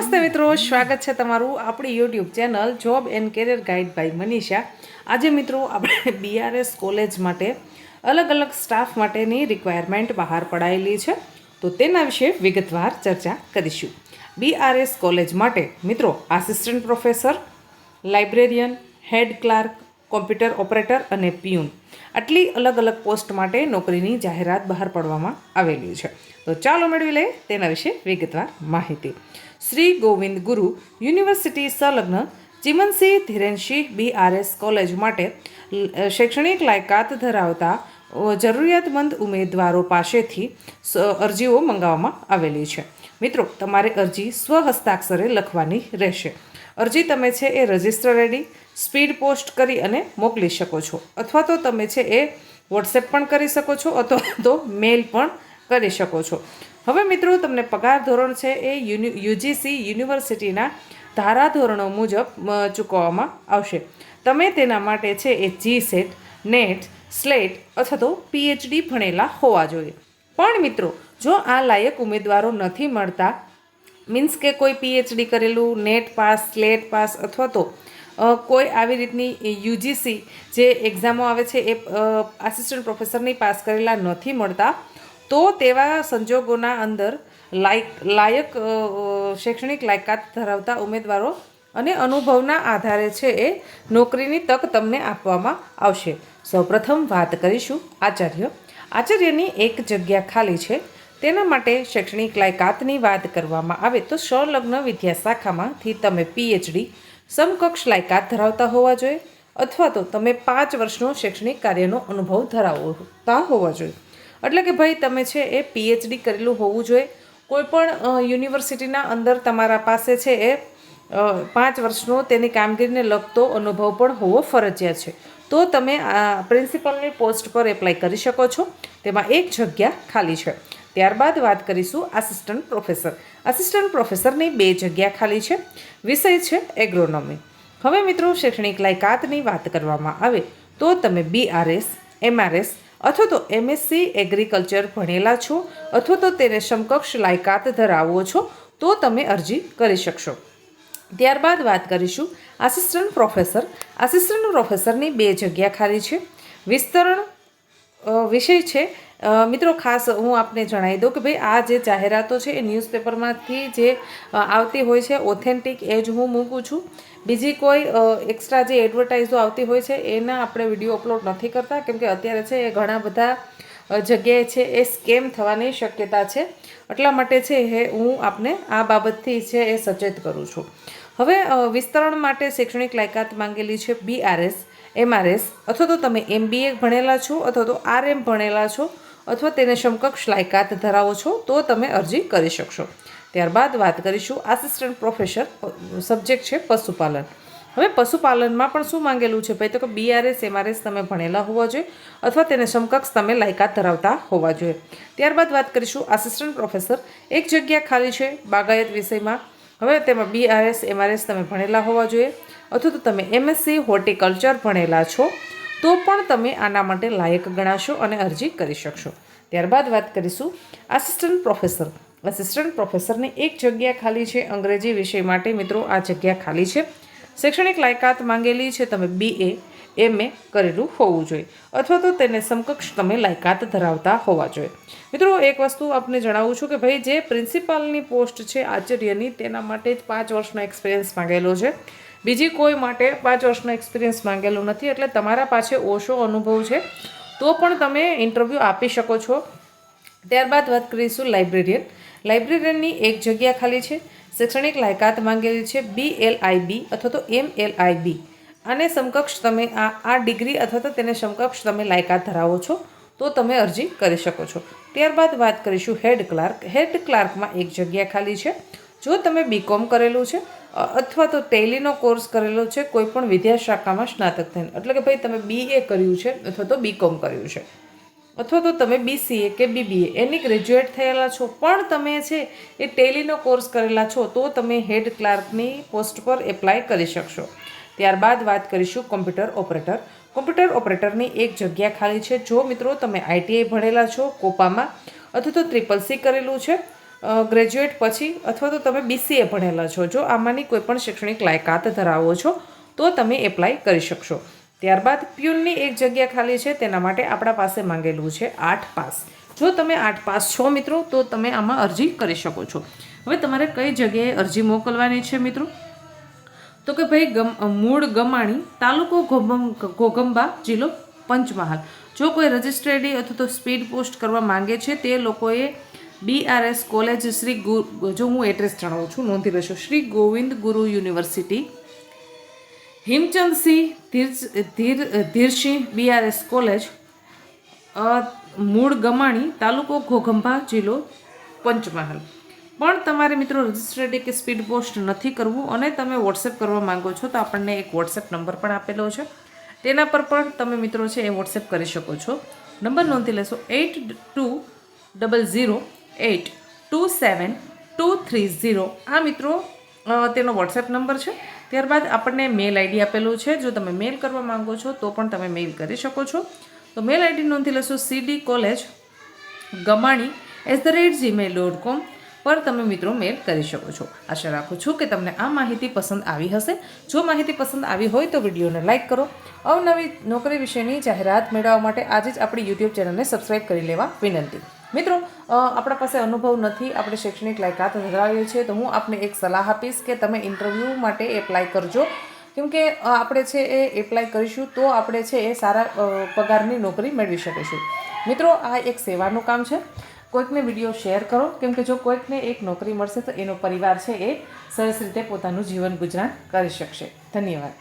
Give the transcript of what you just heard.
નમસ્તે મિત્રો, સ્વાગત છે તમારું આપણી YouTube channel job and career guide by Manisha. આજે મિત્રો આપણે બીઆરએસ કોલેજ માટે અલગ અલગ સ્ટાફ માટેની રિક્વાયરમેન્ટ બહાર પડાયેલી છે, તો તેના વિશે વિગતવાર ચર્ચા કરીશું. બીઆરએસ કોલેજ માટે મિત્રો assistant professor, librarian, head clerk, computer operator અને પિયુન આટલી અલગ અલગ પોસ્ટ માટે નોકરીની જાહેરાત બહાર પાડવામાં આવેલી છે. તો ચાલો મેળવી લઈએ તેના વિશે વિગતવાર માહિતી. શ્રી ગોવિંદ ગુરુ યુનિવર્સિટી સંલગ્ન ચિમનસિંહ ધીરેનસિંહ બીઆરએસ કોલેજ માટે શૈક્ષણિક લાયકાત ધરાવતા જરૂરિયાતમંદ ઉમેદવારો પાસેથી અરજીઓ મંગાવવામાં આવેલી છે. મિત્રો, તમારે અરજી સ્વહસ્તાક્ષરે લખવાની રહેશે. અરજી તમે છે એ રજિસ્ટર આઈડી, સ્પીડ પોસ્ટ કરી અને મોકલી શકો છો, અથવા તો તમે છે એ વોટ્સએપ પણ કરી શકો છો, અથવા તો મેલ પણ કરી શકો છો. હવે મિત્રો, તમને પગાર ધોરણ છે એ યુજીસી યુનિવર્સિટીના ધારાધોરણો મુજબ ચૂકવવામાં આવશે. તમે તેના માટે છે એ જીસેટ, નેટ, સ્લેટ અથવા તો પીએચડી ભણેલા હોવા જોઈએ. પણ મિત્રો, જો આ લાયક ઉમેદવારો નથી મળતા, મીન્સ કે કોઈ પીએચડી કરેલું, નેટ પાસ, સ્લેટ પાસ અથવા તો કોઈ આવી રીતની યુજીસી જે એક્ઝામો આવે છે એ આસિસ્ટન્ટ પ્રોફેસરની પાસ કરેલા નથી મળતા, તો તેવા સંજોગોના અંદર લાયક શૈક્ષણિક લાયકાત ધરાવતા ઉમેદવારો અને અનુભવના આધારે છે એ નોકરીની તક તમને આપવામાં આવશે. સૌપ્રથમ વાત કરીશું આચાર્યની એક જગ્યા ખાલી છે. તેના માટે શૈક્ષણિક લાયકાતની વાત કરવામાં આવે તો સંલગ્ન વિદ્યાશાખામાંથી તમે પીએચડી સમકક્ષ લાયકાત ધરાવતા હોવા જોઈએ, અથવા તો તમે 5 વર્ષનો શૈક્ષણિક કાર્યનો અનુભવ ધરાવતા હોવા જોઈએ. એટલે કે ભાઈ, તમે છે એ પીએચડી કરેલું હોવું જોઈએ. કોઈ પણ યુનિવર્સિટીના અંદર તમારા પાસે છે એ 5 વર્ષનો તેની કામગીરીને લગતો અનુભવ પણ હોવો ફરજિયાત છે. તો તમે આ પ્રિન્સિપલની પોસ્ટ પર એપ્લાય કરી શકો છો. તેમાં એક જગ્યા ખાલી છે. ત્યારબાદ વાત કરીશું આસિસ્ટન્ટ પ્રોફેસર. આસિસ્ટન્ટ પ્રોફેસરની 2 જગ્યા ખાલી છે. વિષય છે એગ્રોનોમી. હવે મિત્રો, શૈક્ષણિક લાયકાતની વાત કરવામાં આવે તો તમે બીઆરએસ, એમઆરએસ અથવા તો એમએસસી એગ્રીકલ્ચર ભણેલા છો, અથવા તો તેને સમકક્ષ લાયકાત ધરાવો છો, તો તમે અરજી કરી શકશો. ત્યારબાદ વાત કરીશું આસિસ્ટન્ટ પ્રોફેસર. આસિસ્ટન્ટ પ્રોફેસરની 2 જગ્યા ખાલી છે. વિસ્તરણ વિષય છે. મિત્રો, ખાસ હું આપને જણાવી દઉં કે ભાઈ, આ જે જાહેરાતો છે એ ન્યૂઝપેપરમાંથી જે આવતી હોય છે ઓથેન્ટિક એ જ હું મૂકું છું. બીજી કોઈ એક્સ્ટ્રા જે એડવર્ટાઇઝો આવતી હોય છે એના આપણે વિડીયો અપલોડ નથી કરતા, કેમકે અત્યારે છે એ ઘણા બધા જગ્યાએ છે એ સ્કેમ થવાની શક્યતા છે. એટલા માટે છે એ હું આપને આ બાબતથી છે એ સચેત કરું છું. હવે વિસ્તરણ માટે શૈક્ષણિક લાયકાત માંગેલી છે બીઆરએસ, એમઆરએસ અથવા તો તમે એમબીએ ભણેલા છો, અથવા તો આરએમ ભણેલા છો, અથવા તેને સમકક્ષ લાયકાત ધરાવો છો, તો તમે અરજી કરી શકશો. ત્યારબાદ વાત કરીશું આસિસ્ટન્ટ પ્રોફેસર. સબ્જેક્ટ છે પશુપાલન. હવે પશુપાલનમાં પણ શું માંગેલું છે ભાઈ, તો કે બીઆરએસ, એમઆરએસ તમે ભણેલા હોવા જોઈએ, અથવા તેને સમકક્ષ તમે લાયકાત ધરાવતા હોવા જોઈએ. ત્યારબાદ વાત કરીશું આસિસ્ટન્ટ પ્રોફેસર. એક જગ્યા ખાલી છે બાગાયત વિષયમાં. હવે તેમાં બીઆરએસ, એમઆરએસ તમે ભણેલા હોવા જોઈએ, અથવા તો તમે એમએસસી હોર્ટિકલ્ચર ભણેલા છો, તો પણ તમે આના માટે લાયક ગણાશો અને અરજી કરી શકશો. ત્યારબાદ વાત કરીશું આસિસ્ટન્ટ પ્રોફેસર. આસિસ્ટન્ટ પ્રોફેસરની 1 જગ્યા ખાલી છે અંગ્રેજી વિષય માટે. મિત્રો, આ જગ્યા ખાલી છે. શૈક્ષણિક લાયકાત માંગેલી છે તમે બીએ, એમએ કરેલું હોવું જોઈએ, અથવા તો તેને સમકક્ષ તમે લાયકાત ધરાવતા હોવા જોઈએ. મિત્રો, એક વસ્તુ આપને જણાવું છું કે ભાઈ, જે પ્રિન્સિપાલની પોસ્ટ છે આચાર્યની, તેના માટે જ 5 વર્ષનો એક્સપિરિયન્સ માંગેલો છે. બીજી કોઈ માટે 5 વર્ષનો એક્સપિરિયન્સ માંગેલો નથી. એટલે તમારા પાસે ઓછો અનુભવ છે તો પણ તમે ઇન્ટરવ્યૂ આપી શકો છો. ત્યારબાદ વાત કરીશું લાઇબ્રેરિયન. લાઇબ્રેરિયનની 1 જગ્યા ખાલી છે. શૈક્ષણિક લાયકાત માંગેલી છે બીએલઆઈબી અથવા તો એમએલઆઈબી. આને સમકક્ષ તમે આ ડિગ્રી અથવા તો તેને સમકક્ષ તમે લાયકાત ધરાવો છો, તો તમે અરજી કરી શકો છો. ત્યારબાદ વાત કરીશું હેડ ક્લાર્ક. હેડ ક્લાર્કમાં 1 જગ્યા ખાલી છે. જો તમે બીકોમ કરેલું છે અથવા તો ટેલીનો કોર્સ કરેલો છે કોઈ પણ વિદ્યાશાખામાં સ્નાતક થઈને, એટલે કે ભાઈ તમે બીએ કર્યું છે અથવા તો બીકોમ કર્યું છે, અથવા તો તમે બીસીએ કે બીબીએ એની ગ્રેજ્યુએટ થયેલા છો, પણ તમે છે એ ટેલીનો કોર્સ કરેલા છો, તો તમે હેડ ક્લાર્કની પોસ્ટ પર એપ્લાય કરી શકશો. ત્યારબાદ વાત કરીશું કોમ્પ્યુટર ઓપરેટર. કોમ્પ્યુટર ઓપરેટરની 1 જગ્યા ખાલી છે. જો મિત્રો તમે આઈટીઆઈ ભણેલા છો કોપામાં, અથવા તો CCC કરેલું છે, ગ્રેજ્યુએટ પછી અથવા તો તમે BCA ભણેલા છો, જો આમાંની કોઈ પણ શૈક્ષણિક લાયકાત ધરાવો છો તો તમે એપ્લાય કરી શકશો. ત્યારબાદ પ્યુનની એક જગ્યા ખાલી છે, તેના માટે આપણા પાસે માંગેલું છે 8 પાસ. જો તમે 8 પાસ છો મિત્રો તો તમે આમાં અરજી કરી શકો છો. હવે તમારે કઈ જગ્યાએ અરજી મોકલવાની છે મિત્રો? તો કે ભાઈ મૂળ ગમાણી, તાલુકો ઘોઘંબા, જિલ્લો પંચમહાલ. જો કોઈ રજિસ્ટ્રેડી અથવા તો સ્પીડ પોસ્ટ કરવા માંગે છે તે લોકોએ BRS કોલેજ જો હું એડ્રેસ જણાવું છું, નોંધી લેશો. શ્રી ગોવિંદ ગુરુ યુનિવર્સિટી, હિમચંદસિંહ ધીરસિંહ BRS કોલેજ, મૂળ ગમાણી, તાલુકો ઘોઘંબા, જિલ્લો પંચમહાલ. પણ તમારે મિત્રો રજિસ્ટ્રેડ કે સ્પીડ પોસ્ટ નથી કરવું અને તમે વોટ્સએપ કરવા માંગો છો તો આપણને એક વોટ્સએપ નંબર પણ આપેલો છે, તેના પર પણ તમે મિત્રો છે એ વોટ્સએપ કરી શકો છો. નંબર નોંધી લેશો 8200827230. આ મિત્રો તેનો વોટ્સએપ નંબર છે. ત્યારબાદ આપણને મેલ આઈડી આપેલું છે, જો તમે મેલ કરવા માંગો છો તો પણ તમે મેલ કરી શકો છો. તો મેલ આઈડી નોંધી લેશો cdcollege@gmail.com પર તમે મિત્રો મેલ કરી શકો છો. આશા રાખું છું કે તમને આ માહિતી પસંદ આવી હશે. જો માહિતી પસંદ આવી હોય તો વિડીયોને લાઇક કરો. અવનવી નોકરી વિશેની જાહેરાત મેળવવા માટે આજે જ આપણી યુટ્યુબ ચેનલને સબસ્ક્રાઈબ કરી લેવા વિનંતી. મિત્રો આપણા પાસે અનુભવ નથી, આપણે શૈક્ષણિક લાયકાત ધરાવીએ છીએ, તો હું આપને એક સલાહ આપીશ કે તમે ઇન્ટરવ્યૂ માટે એપ્લાય કરજો. કેમકે આપણે છે એ એપ્લાય કરીશું તો આપણે છે એ સારા પગારની નોકરી મેળવી શકીશું. મિત્રો આ એક સેવાનું કામ છે. કોઈકને વિડીયો શેર કરો, કેમકે જો કોઈકને એક નોકરી મળશે તો એનો પરિવાર છે એ સરસ રીતે પોતાનું જીવન ગુજરાન કરી શકશે. ધન્યવાદ.